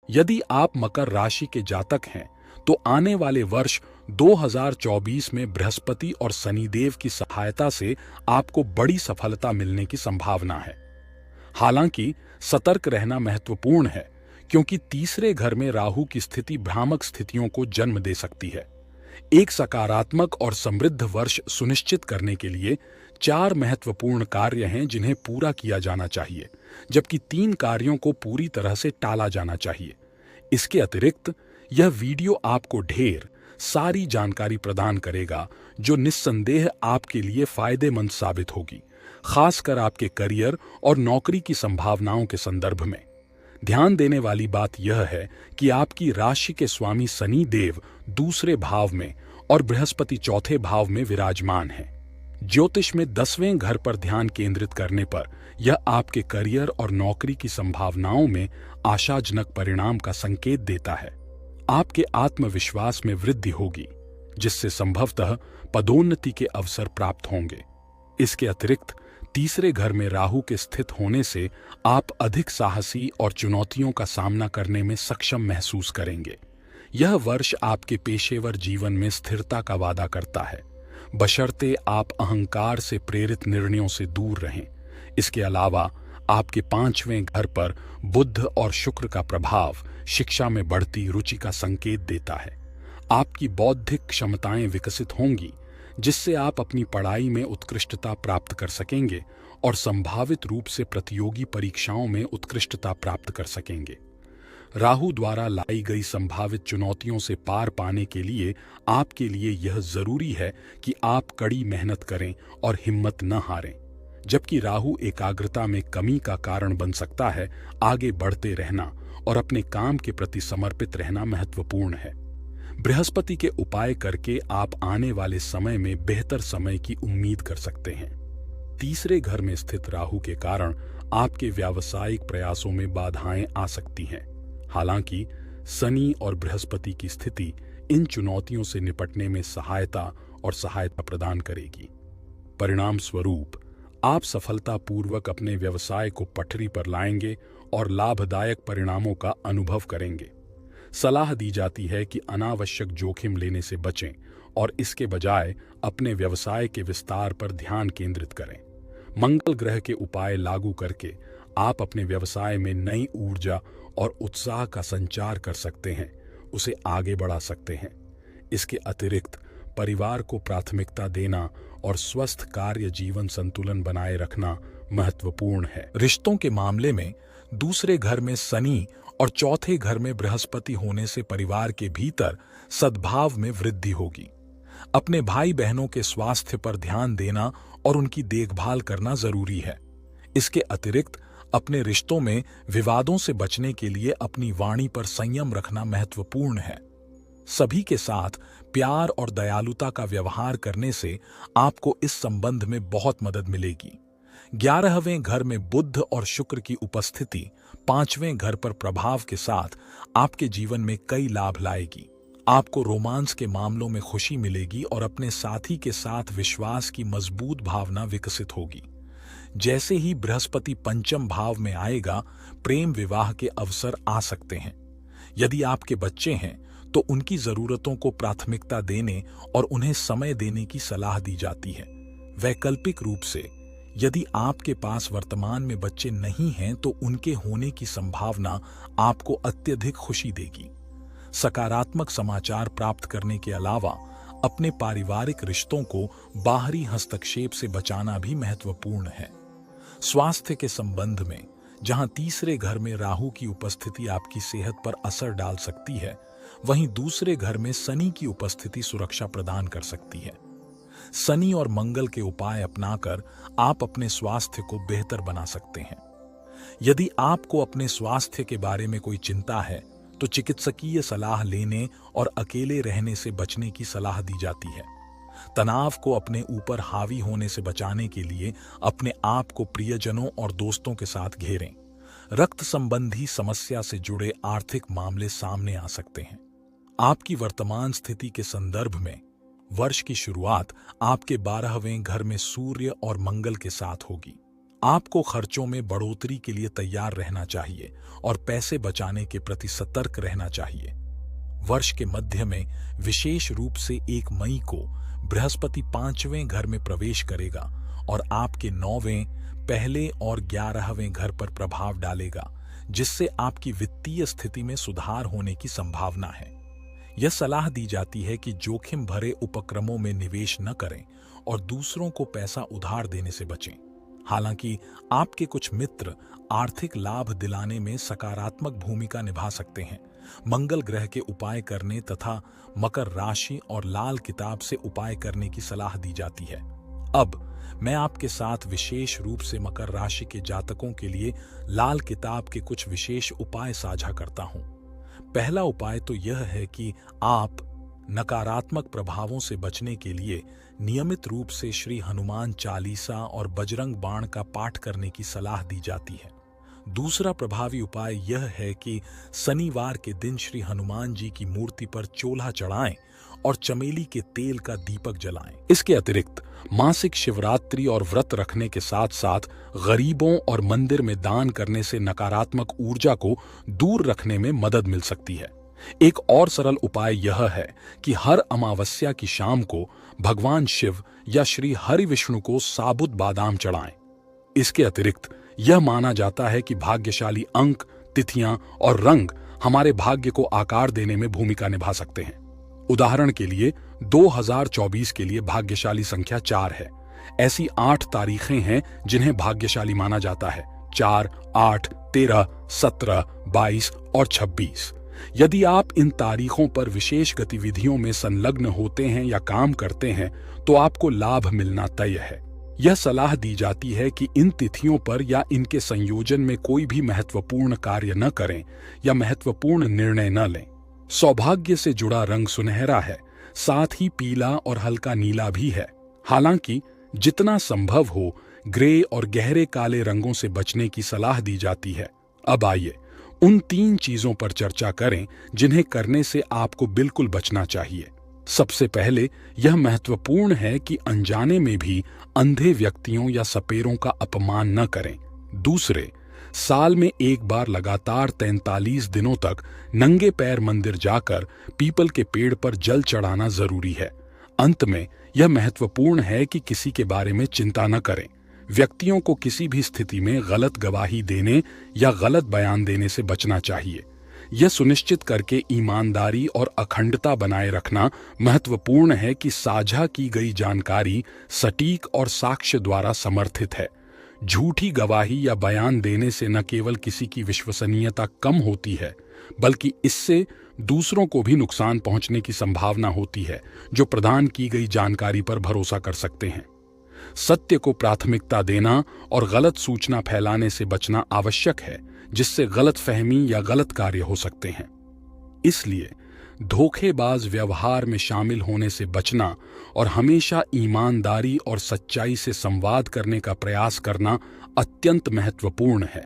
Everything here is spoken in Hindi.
यदि आप मकर राशि के जातक हैं तो आने वाले वर्ष 2024 में बृहस्पति और शनिदेव की सहायता से आपको बड़ी सफलता मिलने की संभावना है। हालांकि सतर्क रहना महत्वपूर्ण है, क्योंकि तीसरे घर में राहु की स्थिति भ्रामक स्थितियों को जन्म दे सकती है। एक सकारात्मक और समृद्ध वर्ष सुनिश्चित करने के लिए 4 महत्वपूर्ण कार्य हैं जिन्हें पूरा किया जाना चाहिए, जबकि 3 कार्यों को पूरी तरह से टाला जाना चाहिए। इसके अतिरिक्त यह वीडियो आपको ढेर सारी जानकारी प्रदान करेगा जो निस्संदेह आपके लिए फायदेमंद साबित होगी, खासकर आपके करियर और नौकरी की संभावनाओं के संदर्भ में। ध्यान देने वाली बात यह है कि आपकी राशि के स्वामी शनि देव दूसरे भाव में और बृहस्पति चौथे भाव में विराजमान हैं। ज्योतिष में 10वें घर पर ध्यान केंद्रित करने पर यह आपके करियर और नौकरी की संभावनाओं में आशाजनक परिणाम का संकेत देता है। आपके आत्मविश्वास में वृद्धि होगी, जिससे संभवतः पदोन्नति के अवसर प्राप्त होंगे। इसके अतिरिक्त तीसरे घर में राहु के स्थित होने से आप अधिक साहसी और चुनौतियों का सामना करने में सक्षम महसूस करेंगे। यह वर्ष आपके पेशेवर जीवन में स्थिरता का वादा करता है, बशर्ते आप अहंकार से प्रेरित निर्णयों से दूर रहें। इसके अलावा आपके 5वें घर पर बुध और शुक्र का प्रभाव शिक्षा में बढ़ती रुचि का संकेत देता है। आपकी बौद्धिक क्षमताएं विकसित होंगी, जिससे आप अपनी पढ़ाई में उत्कृष्टता प्राप्त कर सकेंगे और संभावित रूप से प्रतियोगी परीक्षाओं में उत्कृष्टता प्राप्त कर सकेंगे। राहु द्वारा लाई गई संभावित चुनौतियों से पार पाने के लिए आपके लिए यह जरूरी है कि आप कड़ी मेहनत करें और हिम्मत न हारें। जबकि राहु एकाग्रता में कमी का कारण बन सकता है, आगे बढ़ते रहना और अपने काम के प्रति समर्पित रहना महत्वपूर्ण है। बृहस्पति के उपाय करके आप आने वाले समय में बेहतर समय की उम्मीद कर सकते हैं। तीसरे घर में स्थित राहु के कारण आपके व्यावसायिक प्रयासों में बाधाएं आ सकती हैं। हालांकि शनि और बृहस्पति की स्थिति इन चुनौतियों से निपटने में सहायता प्रदान करेगी। परिणाम स्वरूप आप सफलतापूर्वक अपने व्यवसाय को पटरी पर लाएंगे और लाभदायक परिणामों का अनुभव करेंगे। सलाह दी जाती है कि अनावश्यक जोखिम लेने से बचें और इसके बजाय अपने व्यवसाय के विस्तार पर ध्यान केंद्रित करें। मंगल ग्रह के उपाय लागू करके आप अपने व्यवसाय में नई ऊर्जा और उत्साह का संचार कर सकते हैं, उसे आगे बढ़ा सकते हैं। इसके अतिरिक्त परिवार को प्राथमिकता देना और स्वस्थ कार्य जीवन संतुलन बनाए रखना महत्वपूर्ण है। रिश्तों के मामले में दूसरे घर में शनि और चौथे घर में बृहस्पति होने से परिवार के भीतर सद्भाव में वृद्धि होगी। अपने भाई बहनों के स्वास्थ्य पर ध्यान देना और उनकी देखभाल करना जरूरी है। इसके अतिरिक्त अपने रिश्तों में विवादों से बचने के लिए अपनी वाणी पर संयम रखना महत्वपूर्ण है। सभी के साथ प्यार और दयालुता का व्यवहार करने से आपको इस संबंध में बहुत मदद मिलेगी। 11वें घर में बुध और शुक्र की उपस्थिति 5वें घर पर प्रभाव के साथ आपके जीवन में कई लाभ लाएगी। आपको रोमांस के मामलों में खुशी मिलेगी और अपने साथी के साथ विश्वास की मजबूत भावना विकसित होगी। जैसे ही बृहस्पति पंचम भाव में आएगा, प्रेम विवाह के अवसर आ सकते हैं। यदि आपके बच्चे हैं तो उनकी जरूरतों को प्राथमिकता देने और उन्हें समय देने की सलाह दी जाती है। वैकल्पिक रूप से यदि आपके पास वर्तमान में बच्चे नहीं हैं तो उनके होने की संभावना आपको अत्यधिक खुशी देगी। सकारात्मक समाचार प्राप्त करने के अलावा अपने पारिवारिक रिश्तों को बाहरी हस्तक्षेप से बचाना भी महत्वपूर्ण है। स्वास्थ्य के संबंध में जहां तीसरे घर में राहु की उपस्थिति आपकी सेहत पर असर डाल सकती है, वहीं दूसरे घर में शनि की उपस्थिति सुरक्षा प्रदान कर सकती है। शनि और मंगल के उपाय अपनाकर आप अपने स्वास्थ्य को बेहतर बना सकते हैं। यदि आपको अपने स्वास्थ्य के बारे में कोई चिंता है तो चिकित्सकीय सलाह लेने और अकेले रहने से बचने की सलाह दी जाती है। तनाव को अपने ऊपर हावी होने से बचाने के लिए अपने आप को प्रियजनों और दोस्तों के साथ घेरें। रक्त संबंधी समस्या से जुड़े आर्थिक मामले सामने आ सकते हैं। आपकी वर्तमान स्थिति के संदर्भ में वर्ष की शुरुआत आपके 12वें घर में सूर्य और मंगल के साथ होगी। आपको खर्चों में बढ़ोतरी के लिए तैयार रहना चाहिए और पैसे बचाने के प्रति सतर्क रहना चाहिए। वर्ष के मध्य में, विशेष रूप से 1 मई को, बृहस्पति 5वें घर में प्रवेश करेगा और आपके 9वें, पहले और 11वें घर पर प्रभाव डालेगा, जिससे आपकी वित्तीय स्थिति में सुधार होने की संभावना है। यह सलाह दी जाती है कि जोखिम भरे उपक्रमों में निवेश न करें और दूसरों को पैसा उधार देने से बचें। हालांकि आपके कुछ मित्र आर्थिक लाभ दिलाने में सकारात्मक भूमिका निभा सकते हैं। मंगल ग्रह के उपाय करने तथा मकर राशि और लाल किताब से उपाय करने की सलाह दी जाती है। अब मैं आपके साथ विशेष रूप से मकर राशि के जातकों के लिए लाल किताब के कुछ विशेष उपाय साझा करता हूं। पहला उपाय तो यह है कि आप नकारात्मक प्रभावों से बचने के लिए नियमित रूप से श्री हनुमान चालीसा और बजरंग बाण का पाठ करने की सलाह दी जाती है। दूसरा प्रभावी उपाय यह है कि शनिवार के दिन श्री हनुमान जी की मूर्ति पर चोला चढ़ाएं और चमेली के तेल का दीपक जलाएं। इसके अतिरिक्त मासिक शिवरात्रि और व्रत रखने के साथ साथ गरीबों और मंदिर में दान करने से नकारात्मक ऊर्जा को दूर रखने में मदद मिल सकती है। एक और सरल उपाय यह है कि हर अमावस्या की शाम को भगवान शिव या श्री हरि विष्णु को साबुत बादाम चढ़ाएं। इसके अतिरिक्त यह माना जाता है कि भाग्यशाली अंक, तिथियां और रंग हमारे भाग्य को आकार देने में भूमिका निभा सकते हैं। उदाहरण के लिए 2024 के लिए भाग्यशाली संख्या 4 है। ऐसी 8 तारीखें हैं जिन्हें भाग्यशाली माना जाता है: 4, 8, 13, 17, 22 और 26। यदि आप इन तारीखों पर विशेष गतिविधियों में संलग्न होते हैं या काम करते हैं तो आपको लाभ मिलना तय है। यह सलाह दी जाती है कि इन तिथियों पर या इनके संयोजन में कोई भी महत्वपूर्ण कार्य न करें या महत्वपूर्ण निर्णय न लें। सौभाग्य से जुड़ा रंग सुनहरा है, साथ ही पीला और हल्का नीला भी है। हालांकि जितना संभव हो ग्रे और गहरे काले रंगों से बचने की सलाह दी जाती है। अब आइए उन 3 चीजों पर चर्चा करें जिन्हें करने से आपको बिल्कुल बचना चाहिए। सबसे पहले यह महत्वपूर्ण है कि अनजाने में भी अंधे व्यक्तियों या सपेरों का अपमान न करें। दूसरे, साल में एक बार लगातार 43 दिनों तक नंगे पैर मंदिर जाकर पीपल के पेड़ पर जल चढ़ाना जरूरी है। अंत में यह महत्वपूर्ण है कि किसी के बारे में चिंता न करें। व्यक्तियों को किसी भी स्थिति में गलत गवाही देने या गलत बयान देने से बचना चाहिए। यह सुनिश्चित करके ईमानदारी और अखंडता बनाए रखना महत्वपूर्ण है कि साझा की गई जानकारी सटीक और साक्ष्य द्वारा समर्थित है। झूठी गवाही या बयान देने से न केवल किसी की विश्वसनीयता कम होती है, बल्कि इससे दूसरों को भी नुकसान पहुंचने की संभावना होती है जो प्रदान की गई जानकारी पर भरोसा कर सकते हैं। सत्य को प्राथमिकता देना और गलत सूचना फैलाने से बचना आवश्यक है, जिससे गलतफहमी या गलत कार्य हो सकते हैं। इसलिए धोखेबाज व्यवहार में शामिल होने से बचना और हमेशा ईमानदारी और सच्चाई से संवाद करने का प्रयास करना अत्यंत महत्वपूर्ण है।